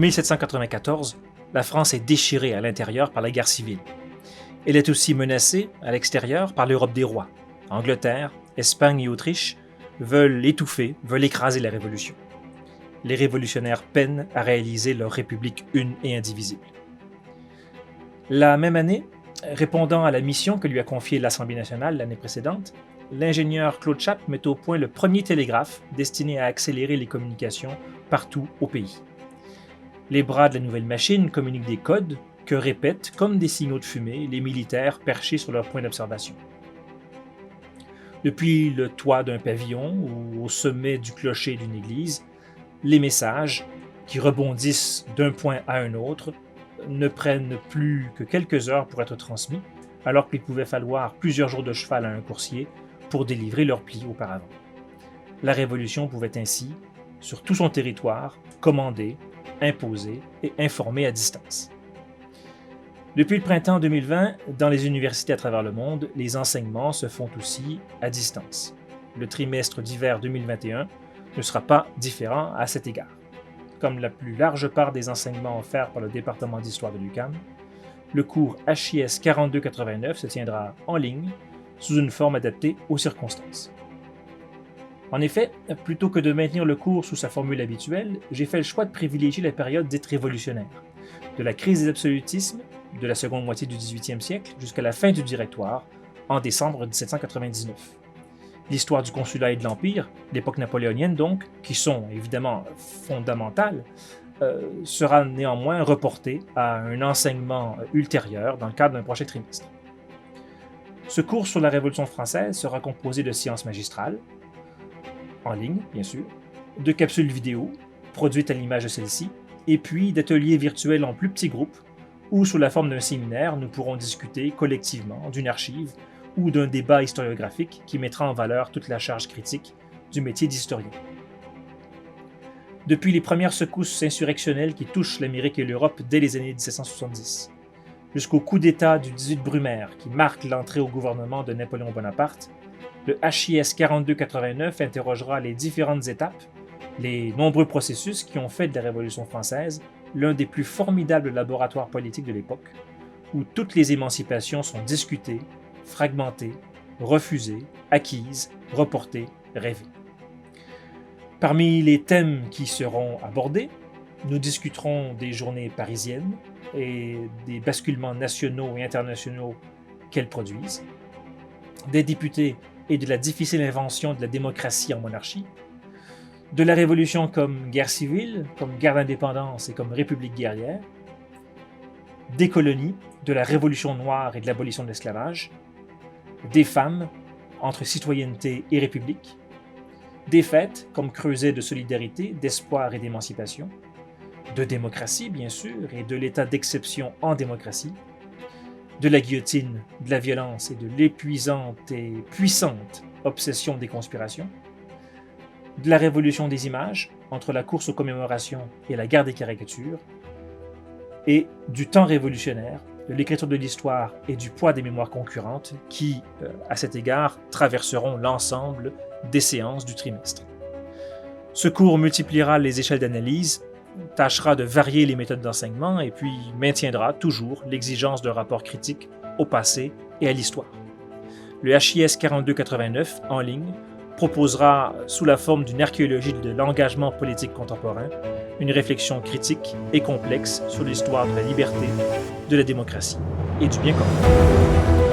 1794, la France est déchirée à l'intérieur par la guerre civile. Elle est aussi menacée à l'extérieur par l'Europe des rois. Angleterre, Espagne et Autriche veulent écraser la Révolution. Les révolutionnaires peinent à réaliser leur république une et indivisible. La même année, répondant à la mission que lui a confiée l'Assemblée nationale l'année précédente, l'ingénieur Claude Chappe met au point le premier télégraphe destiné à accélérer les communications partout au pays. Les bras de la nouvelle machine communiquent des codes que répètent, comme des signaux de fumée, les militaires perchés sur leur point d'observation. Depuis le toit d'un pavillon ou au sommet du clocher d'une église, les messages, qui rebondissent d'un point à un autre, ne prennent plus que quelques heures pour être transmis, alors qu'il pouvait falloir plusieurs jours de cheval à un coursier pour délivrer leur pli auparavant. La Révolution pouvait ainsi, sur tout son territoire, commander, imposer et informer à distance. Depuis le printemps 2020, dans les universités à travers le monde, les enseignements se font aussi à distance. Le trimestre d'hiver 2021 ne sera pas différent à cet égard. Comme la plus large part des enseignements offerts par le département d'histoire de l'UQAM, le cours HIS 4289 se tiendra en ligne sous une forme adaptée aux circonstances. En effet, plutôt que de maintenir le cours sous sa formule habituelle, j'ai fait le choix de privilégier la période dite révolutionnaire, de la crise des absolutismes, de la seconde moitié du XVIIIe siècle jusqu'à la fin du Directoire, en décembre 1799. L'histoire du consulat et de l'Empire, l'époque napoléonienne donc, qui sont évidemment fondamentales, sera néanmoins reportée à un enseignement ultérieur dans le cadre d'un prochain trimestre. Ce cours sur la Révolution française sera composé de séances magistrales, en ligne bien sûr, de capsules vidéo, produites à l'image de celle-ci, et puis d'ateliers virtuels en plus petits groupes, où sous la forme d'un séminaire, nous pourrons discuter collectivement d'une archive ou d'un débat historiographique qui mettra en valeur toute la charge critique du métier d'historien. Depuis les premières secousses insurrectionnelles qui touchent l'Amérique et l'Europe dès les années 1770, jusqu'au coup d'État du 18 Brumaire qui marque l'entrée au gouvernement de Napoléon Bonaparte, le HIS 4289 interrogera les différentes étapes, les nombreux processus qui ont fait de la Révolution française l'un des plus formidables laboratoires politiques de l'époque, où toutes les émancipations sont discutées, fragmentées, refusées, acquises, reportées, rêvées. Parmi les thèmes qui seront abordés, nous discuterons des journées parisiennes et des basculements nationaux et internationaux qu'elles produisent, des députés et de la difficile invention de la démocratie en monarchie, de la Révolution comme guerre civile, comme guerre d'indépendance et comme république guerrière, des colonies, de la Révolution noire et de l'abolition de l'esclavage, des femmes, entre citoyenneté et république, des fêtes comme creuset de solidarité, d'espoir et d'émancipation, de démocratie bien sûr et de l'état d'exception en démocratie, de la guillotine, de la violence et de l'épuisante et puissante obsession des conspirations, de la révolution des images, entre la course aux commémorations et la guerre des caricatures, et du temps révolutionnaire, de l'écriture de l'histoire et du poids des mémoires concurrentes qui, à cet égard, traverseront l'ensemble des séances du trimestre. Ce cours multipliera les échelles d'analyse, tâchera de varier les méthodes d'enseignement et puis maintiendra toujours l'exigence d'un rapport critique au passé et à l'histoire. Le HIS 4289 en ligne proposera, sous la forme d'une archéologie de l'engagement politique contemporain, une réflexion critique et complexe sur l'histoire de la liberté, de la démocratie et du bien commun.